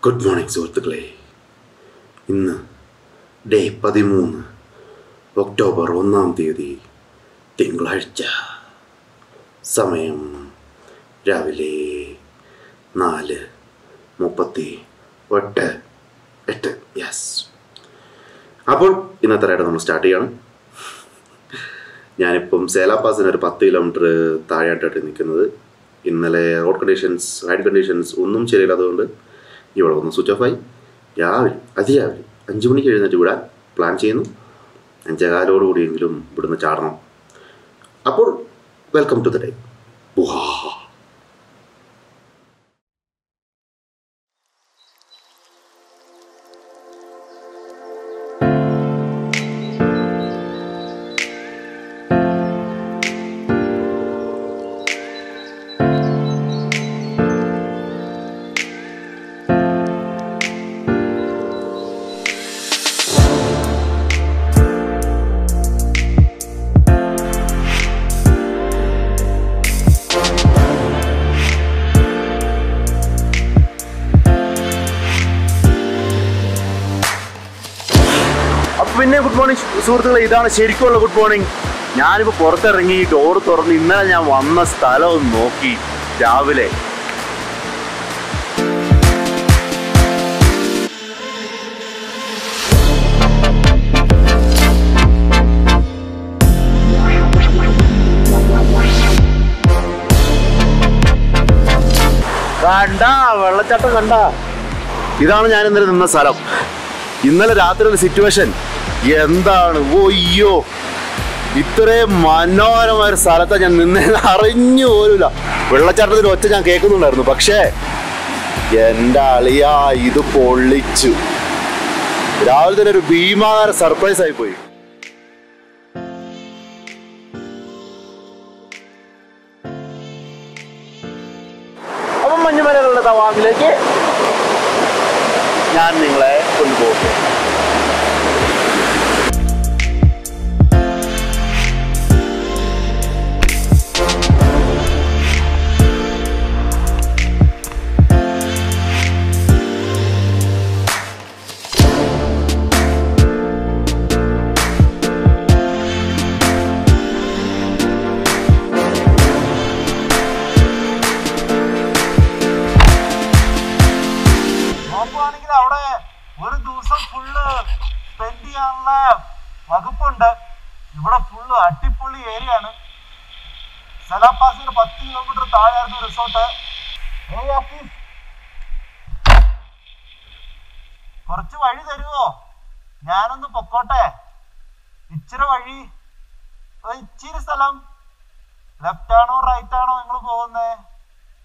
Good morning സുഹൃത്തുക്കളെ. ഇന്ന് day 13 October 1 തിങ്കളാഴ്ച. സമയം രാവിലെ 4:38. യെസ്. അപ്പോൾ ഇന്നത്തെ റൈഡ് നമ്മൾ സ്റ്റാർട്ട് ചെയ്യണം. ഞാനിപ്പം സേലാപാസിന് ഒരു 10 കിലോമീറ്റർ താഴെയായിട്ടാണ് നിൽക്കുന്നത്. ഇന്നലെ റൈഡ് കണ്ടീഷൻസ് ഒന്നും ശരിയില്ലാത്തതുകൊണ്ട് ഇവിടെ ഒന്ന് സ്വിച്ച് ഓഫ് ആയി. അതിരാവിലെ 5 മണിക്ക് എഴുന്നേറ്റ് വിടാൻ പ്ലാൻ ചെയ്യുന്നു. 5:15 ഇവിടുന്ന് ചാടണം. അപ്പോൾ വെൽക്കം ടു ദ ഡേ. പിന്നെ ഗുഡ് മോർണിംഗ് സുഹൃത്തുക്കളെ, ഇതാണ് ശരിക്കുള്ള ഗുഡ് മോർണിംഗ്. ഞാനിപ്പോൾ പുറത്തിറങ്ങി ഡോർ തുറന്ന് ഇന്നലെ ഞാൻ വന്ന സ്ഥലം ഒന്ന് നോക്കി. രാവിലെ വെള്ളച്ചാട്ടം കണ്ട. ഇതാണ് ഞാൻ ഇന്നലെ നിന്ന സ്ഥലം. ഇന്നലെ രാത്രിയുടെ സിറ്റുവേഷൻ എന്താണ്? ഓയ്യോ, ഇത്രയും മനോഹരമായ ഒരു സ്ഥലത്താണ് ഞാൻ നിന്നേന്ന് അറിഞ്ഞു പോലുമില്ല. വെള്ളച്ചാട്ടത്തിന് ഒച്ച ഞാൻ കേൾക്കുന്നുണ്ടായിരുന്നു. പക്ഷേ എൻ്റെ അളിയാ, ഇത് പൊള്ളിച്ചു. രാവിലെ തന്നെ ഒരു ഭീമാകാര സർപ്രൈസ് ആയിപ്പോയി. അപ്പം മഞ്ഞുമലകളുടെ തവാങ്ങിലേക്ക് ഞാൻ നിങ്ങളെ കൊണ്ടുപോകും. അവിടെ ഒരു ദിവസം ഫുള്ള് സ്പെൻഡ് ചെയ്യാനുള്ള വകുപ്പുണ്ട്. ഇവിടെ ഫുള്ള് അടിപൊളി ഏരിയ ആണ്. സേലാപാസിന് 10 കിലോമീറ്റർ താഴെയായിരുന്നു റിസോർട്ട്. കുറച്ച് വഴി തരുമോ? ഞാനൊന്ന് പൊക്കോട്ടെ. ഇച്ചിരി വഴി, ഇച്ചിരി സ്ഥലം. ലെഫ്റ്റ് ആണോ റൈറ്റ് ആണോ നിങ്ങൾ പോകുന്നേ?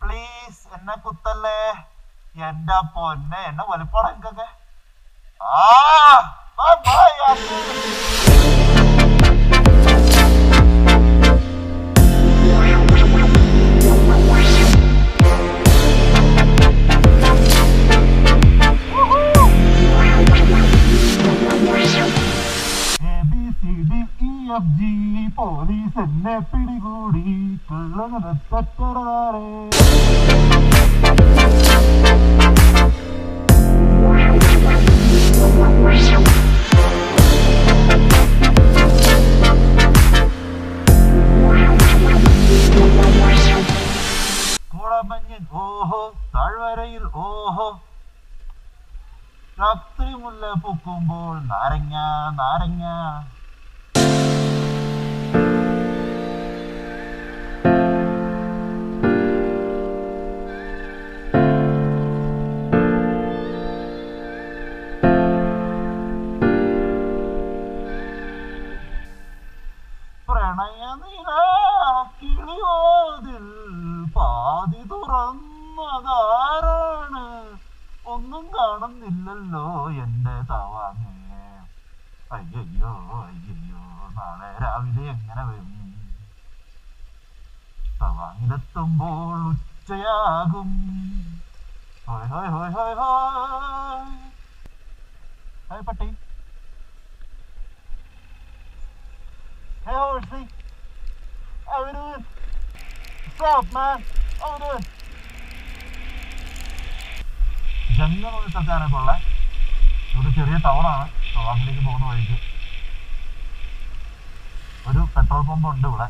പ്ലീസ് എന്നെ കുത്തല്ലേ. എന്റെ പൊന്നെ, എന്നെ വലിപ്പാടാ എനിക്കൊക്കെ. പോലീസ് എന്നെ പിടികൂടി. കോടമഞ്ഞൻ ഓഹോ, താഴ്വരയിൽ ഓഹോ, രാത്രി മുല്ല പൂക്കുമ്പോൾ നാരങ്ങ നാരങ്ങ. പ്രണയനില കിളിയോതിൽ പാതി തുറന്നതാരാണ്? ഒന്നും കാണുന്നില്ലല്ലോ എന്റെ തവാങ്ങേ. അയ്യോ അയ്യോ, നാളെ രാവിലെ എങ്ങനെ വരും? തവാങ്ങിലെത്തുമ്പോൾ ഉച്ചയാകും. ഹോയ് ഹോയ് ഹോയ് ഹോയ് ഹോയ്. ഹായ് പട്ടി. Hey Horsey, how you doing? What's up, man? How you doing? Jangam എന്ന സ്ഥലത്താണ് ഇപ്പോൾ ഉള്ളത്. ഇവിടെ ചെറിയ ടൗണാണ്. തവാങ്ങിലേക്ക് പോകുന്ന വഴിക്ക് ഒരു പെട്രോൾ പമ്പ് ഉണ്ട്. ഇവിടെ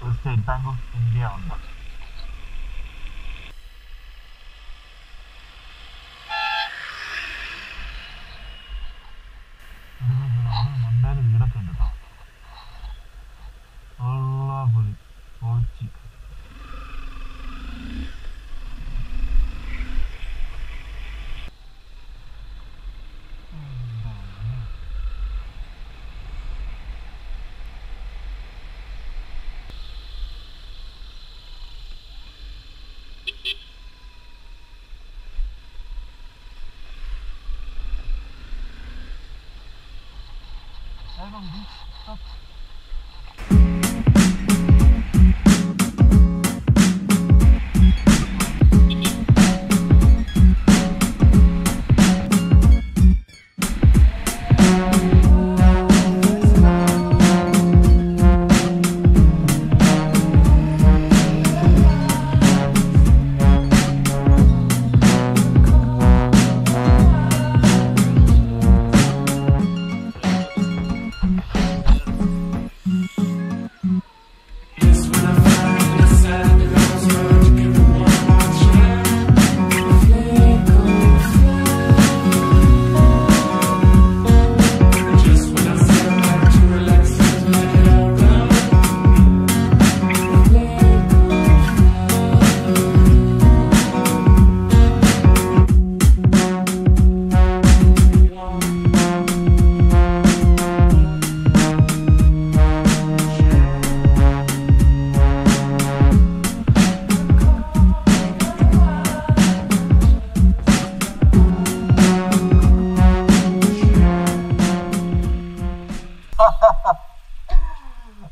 ഒരു സ്റ്റേറ്റ് ബാങ്ക് ഓഫ് ഇന്ത്യ ഉണ്ട്. മണ്ടയിൽ വീടൊക്കെ ഉണ്ട് കേട്ടോ. പൊളിച്ച്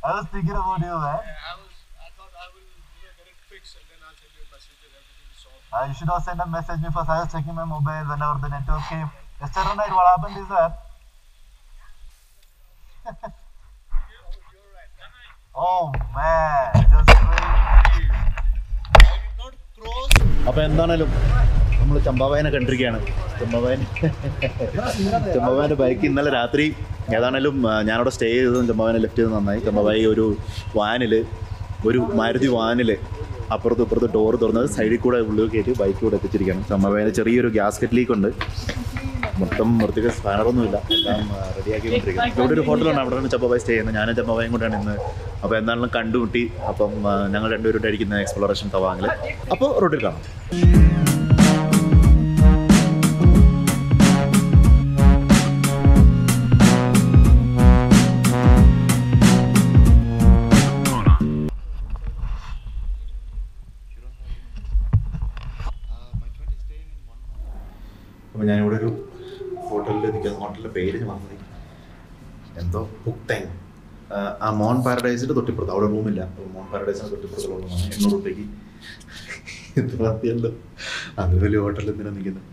I was thinking about you, man. I thought I will get it fixed and then I'll send you a message that everything is solved. You should have sent a message me first. I was checking my mobile whenever the network came. Yesterday night, what happened is that. You're right. Oh man, just crazy. I did not cross. അപ്പോൾ എന്താണേലും നമ്മൾ ചമ്പാവായനെ കണ്ടിരിക്കുകയാണ്. ചമ്പാവായൻ്റെ bike ഇന്നലെ രാത്രി ഏതാണേലും ഞാനവിടെ stay ചെയ്തതും ചമ്പാവായനെ left ചെയ്ത് നന്നായി. ചമ്പാവായി ഒരു മാരുതി വാനിൽ അപ്പുറത്തും ഇപ്പുറത്ത് ഡോർ തുറന്നത് സൈഡിൽ കൂടെ ഉള്ളിൽ കയറ്റി ബൈക്ക് കൂടെ എത്തിച്ചിരിക്കുകയാണ്. ചമ്പാവായന് ചെറിയൊരു ഗ്യാസ്കറ്റ് ലീക്കുണ്ട്. മൊത്തം വൃത്തിക്ക് സ്പാനറൊന്നുമില്ല, എല്ലാം റെഡിയാക്കിക്കൊണ്ടിരിക്കുന്നത്. ഇവിടെ ഒരു ഹോട്ടലാണ്, അവിടെയാണ് ചമ്പാവായി സ്റ്റേ ചെയ്യുന്നത്. ഞാനും ചമ്പാവായും കൂടെയാണ് ഇന്ന്. അപ്പോൾ എന്താണെങ്കിലും കണ്ടുമുട്ടി. അപ്പം ഞങ്ങൾ രണ്ടുപേരും അടിക്കുന്ന എക്സ്പ്ലോറേഷൻ തവാങ്ങിൽ. അപ്പോൾ റോഡിൽ കാണാം. അപ്പോൾ ഞാനിവിടെ ഒരു ഹോട്ടലിൽ നിൽക്കുന്ന ഹോട്ടലിൻ്റെ പേര് വന്നത് എന്തോ പുക്തൈൻ. ആ മോൺ പാരഡൈസിൻ്റെ തൊട്ടിപ്പുറത്ത് അവിടെ റൂമില്ല. മോൺ പാരഡൈസിൻ്റെ തൊട്ടിപ്പുറത്തുള്ള റൂമാണ്. 800 രൂപയ്ക്ക് ഇത് മതിയല്ലോ. അത് വലിയ ഹോട്ടലിൽ എന്തിനാണ് നിൽക്കുന്നത്.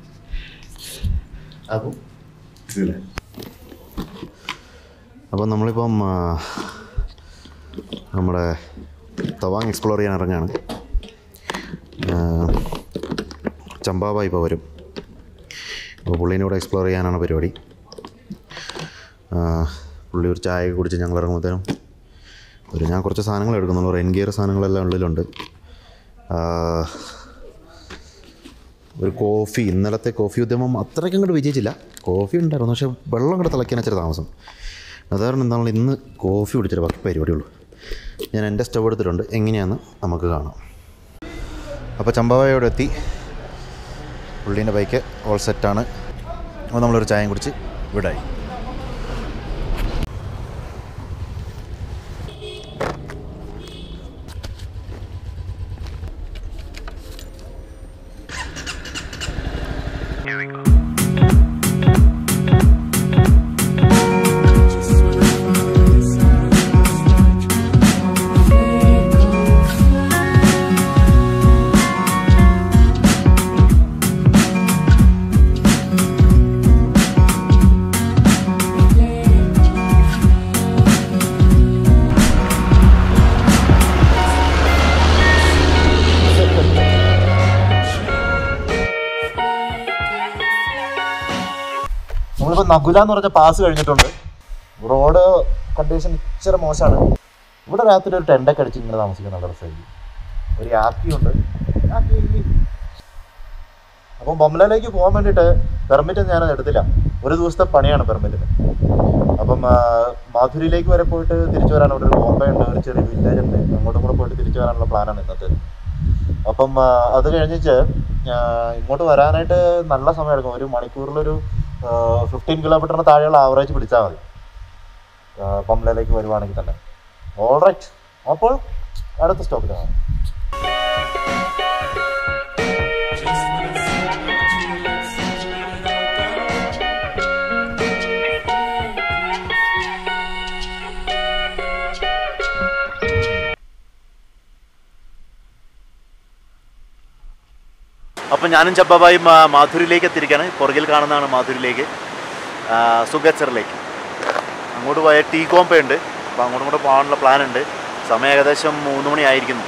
അപ്പോൾ നമ്മളിപ്പം നമ്മുടെ തവാങ് എക്സ്പ്ലോർ ചെയ്യാൻ ഇറങ്ങുകയാണ്. ചമ്പാവായി ഇപ്പോൾ വരും. അപ്പോൾ പുള്ളീനെ കൂടെ എക്സ്പ്ലോർ ചെയ്യാനാണ് പരിപാടി. പുള്ളി ഒരു ചായ കുടിച്ച് ഞങ്ങൾ ഇറങ്ങുമ്പോഴത്തേനും ഞാൻ കുറച്ച് സാധനങ്ങൾ എടുക്കുന്നുള്ളൂ. റെയിൻ ഗിയർ സാധനങ്ങളെല്ലാം ഉള്ളിലുണ്ട്. ഒരു കോഫി, ഇന്നലത്തെ കോഫി ഉദ്യമം അത്രയ്ക്ക് അങ്ങോട്ട് വിജയിച്ചില്ല. കോഫി ഉണ്ടായിരുന്നു, പക്ഷേ വെള്ളം കൂടെ തിളയ്ക്കാൻ ഇച്ചിരി താമസം. അതാരണം എന്താണ് ഇന്ന് കോഫി കുടിച്ചിട്ട് ബാക്കി പരിപാടിയുള്ളൂ. ഞാൻ എൻ്റെ സ്റ്റവ് എടുത്തിട്ടുണ്ട്, എങ്ങനെയാണെന്ന് നമുക്ക് കാണാം. അപ്പോൾ ചമ്പാവായോടെ എത്തി. പുള്ളീൻ്റെ ബൈക്ക് ഓൾ സെറ്റാണ്. അപ്പോൾ നമ്മളൊരു ചായയും കുടിച്ച് വിടായി. നകുല എന്ന് പറഞ്ഞ പാസ് കഴിഞ്ഞിട്ടുണ്ട്. റോഡ് കണ്ടീഷൻ ഇച്ചിരി മോശമാണ്. ഇവിടെ രാത്രി ഒരു ടെൻ്റൊക്കെ അടിച്ച് ഇങ്ങനെ താമസിക്കുന്ന നല്ല രസമായിരിക്കും. ഒരു യാക്കിയുണ്ട്. അപ്പം ബൊമ്മലയിലേക്ക് പോകാൻ വേണ്ടിയിട്ട് പെർമിറ്റ് ഞാനത് എടുത്തില്ല. ഒരു ദിവസത്തെ പണിയാണ് പെർമിറ്റിന്. അപ്പം മാധുരിയിലേക്ക് വരെ പോയിട്ട് തിരിച്ചു വരാൻ അവിടെ ഒരു ബോംബെ ഉണ്ട്, ഒരു ചെറിയ വില്ലേജ് ഉണ്ട്. അങ്ങോട്ടും കൂടെ പോയിട്ട് തിരിച്ചു വരാനുള്ള പ്ലാനാണ് ഇന്നത്തെ. അപ്പം അത് കഴിഞ്ഞിട്ട് ഇങ്ങോട്ട് വരാനായിട്ട് നല്ല സമയം എടുക്കും. ഒരു മണിക്കൂറിലൊരു 15 കിലോമീറ്ററിന് താഴെയുള്ള ആവറേജ് പിടിച്ചാൽ മതി പമ്പലയിലേക്ക് വരുവാണെങ്കിൽ തന്നെ. ഓൾറൈറ്റ്, അപ്പോൾ അടുത്ത സ്റ്റോപ്പിലാണ്. അപ്പം ഞാനും ചബ്ബാബായും മാധുരിയിലേക്ക് എത്തിയിരിക്കുകയാണ്. പുറകിൽ കാണുന്നതാണ് മാധുരിയിലേക്ക്, സുഗച്ചറിലേക്ക്. അങ്ങോട്ട് പോയ ടീ കോമ്പ ഉണ്ട്. അപ്പോൾ അങ്ങോട്ടും കൂടെ പോകാനുള്ള പ്ലാൻ ഉണ്ട്. സമയം ഏകദേശം 3 മണി ആയിരിക്കുന്നു.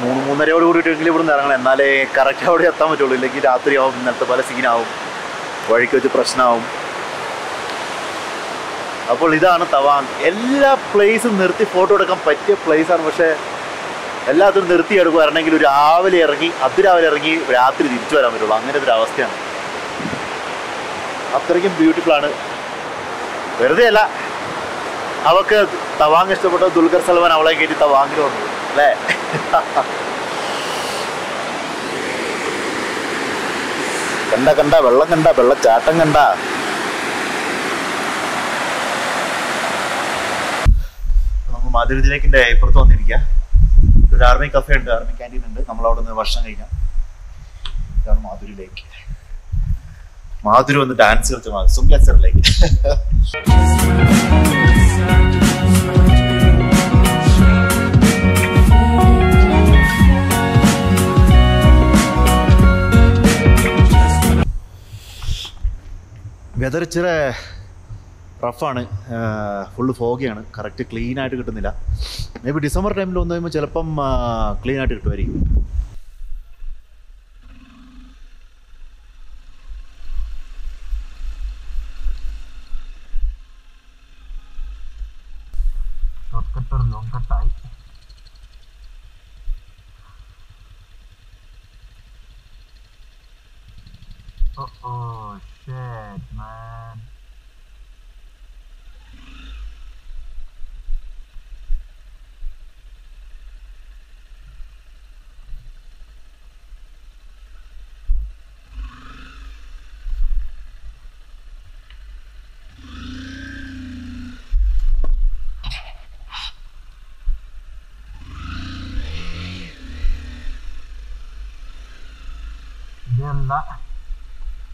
3-3:30 കൂടിയിട്ടെങ്കിലും ഇവിടെ നിന്ന് ഇറങ്ങണം, എന്നാലേ കറക്റ്റ് അവിടെ എത്താൻ പറ്റുള്ളൂ. ഇല്ലെങ്കിൽ രാത്രിയാവും, ഇന്നലത്തെ പല സീനാവും, വഴിക്ക് വെച്ച് പ്രശ്നമാവും. അപ്പോൾ ഇതാണ് തവാങ്. എല്ലാ പ്ലേസും നിർത്തി ഫോട്ടോ എടുക്കാൻ പറ്റിയ പ്ലേസാണ്. പക്ഷേ എല്ലാത്തിനും നിർത്തിയെടുക്കും. വരണമെങ്കിൽ രാവിലെ ഇറങ്ങി, അതിരാവിലെ ഇറങ്ങി രാത്രി തിരിച്ചു വരാൻ പറ്റുള്ളൂ. അങ്ങനെ ഒരു അവസ്ഥയാണ്. അത്രയ്ക്കും ബ്യൂട്ടിഫുള്ളാണ്. വെറുതെ അല്ല, അവൾക്ക് തവാങ് ഇഷ്ടപ്പെട്ട ദുൽഖർ സൽമാൻ അവളെ കയറ്റി തവാങ്ങിൽ വന്നു അല്ലേ? കണ്ട വെള്ളം കണ്ട, വെള്ളച്ചാട്ടം കണ്ട. നമുക്ക് മാധുരി ലേക്കിൻ്റെ ഇപ്പുറത്ത് വന്നിരിക്കുക. ഒരു ആർമി കഫേ ഉണ്ട്, ആർമി ക്യാൻറ്റീൻ ഉണ്ട്. നമ്മളവിടെ നിന്ന് ഭക്ഷണം കഴിക്കാം. ഇതാണ് മാധുരി ലേക്ക്. മാധുരി വന്ന് ഡാൻസ് കളിച്ച സുംഗ്ലച്ചറിലേക്ക്. വെതർ ഇച്ചിരി റഫാണ്, ഫുള്ള് ഫോഗിയാണ്, കറക്റ്റ് ക്ലീൻ ആയിട്ട് കിട്ടുന്നില്ല. മേ ബി ഡിസംബർ ടൈമിൽ വന്നു കഴിയുമ്പോൾ ചിലപ്പം ക്ലീൻ ആയിട്ട് കിട്ടുമായിരിക്കും. ലോങ് കട്ടായി. Oh shit, man. ഇതല്ല,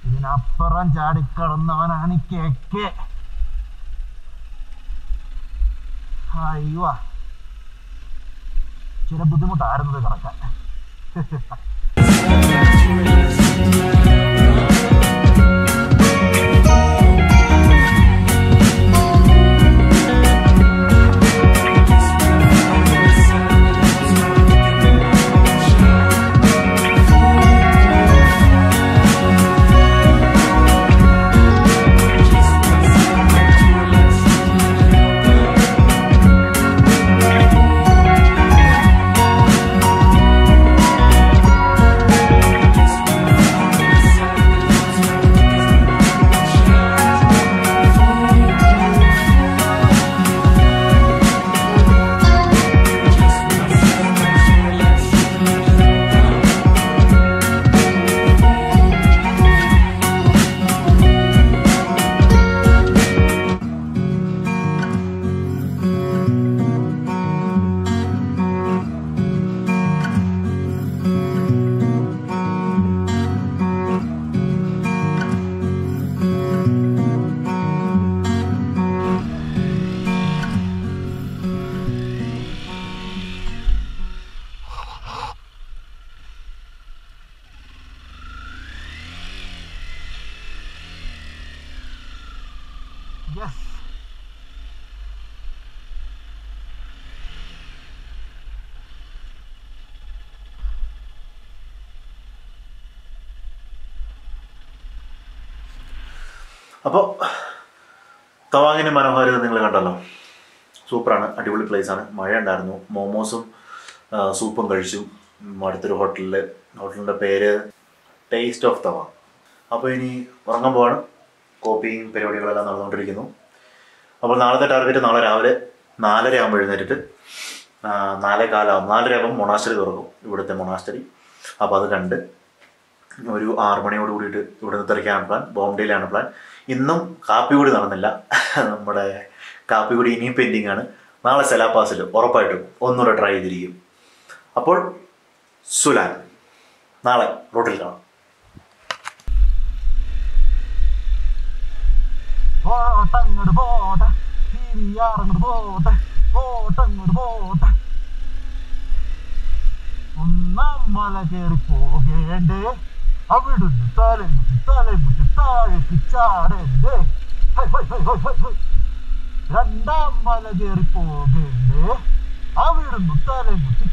ഇതിനപ്പുറം ചാടിക്കടന്നവനാണ് കേക്ക്. അയ്യോ, ചില ബുദ്ധിമുട്ടായിരുന്നത് കിടക്കാൻ. Yes. അപ്പോൾ തവാങ്ങിൻ്റെ മനോഹാരിത നിങ്ങൾ കണ്ടല്ലോ, സൂപ്പറാണ്, അടിപൊളി പ്ലേസാണ്. മഴ ഉണ്ടായിരുന്നു. മോമോസും സൂപ്പും കഴിച്ചു അടുത്തൊരു ഹോട്ടലിൻ്റെ പേര് ടേസ്റ്റ് ഓഫ് തവാങ്. അപ്പോൾ ഇനി ഉറങ്ങാൻ പോവാണ്. കോപ്പിയും പരിപാടികളെല്ലാം നടന്നുകൊണ്ടിരിക്കുന്നു. അപ്പോൾ നാളത്തെ ടാർഗറ്റ് നാളെ രാവിലെ 4:30 ആകുമ്പോൾ എഴുന്നേറ്റിട്ട് 4:15 ആകുമ്പോൾ മൊണാസ്റ്ററി തുറക്കും, ഇവിടുത്തെ മൊണാസ്റ്ററി. അപ്പോൾ അത് കണ്ട് ഒരു 6 മണിയോട് കൂടിയിട്ട് ഇവിടെ നിന്ന് തിരക്കാണ് പ്ലാൻ. ബോംബെയിലാണ് പ്ലാൻ. ഇന്നും കാപ്പി കൂടി നടന്നില്ല. നമ്മുടെ കാപ്പി കൂടി ഇനിയും പെൻഡിങ് ആണ്. നാളെ സെലാപാസിൽ ഉറപ്പായിട്ടും ഒന്നുകൂടെ ട്രൈ ചെയ്തിരിക്കും. അപ്പോൾ സുലാൻ നാളെ റോട്ടിൽ കാണാം. അങ്ങോട്ട് പോട്ടെ, അങ്ങോട്ട് പോട്ടെ, അങ്ങോട്ട് പോട്ടെ. ഒന്നാം മല കയറി പോകേണ്ടേ, അവിടുന്ന് തലമുട്ടി താഴേക്ക് ചാടേണ്ടേ. രണ്ടാം മല കയറി പോകേണ്ടേ, അവിടുന്ന് തലമുട്ടി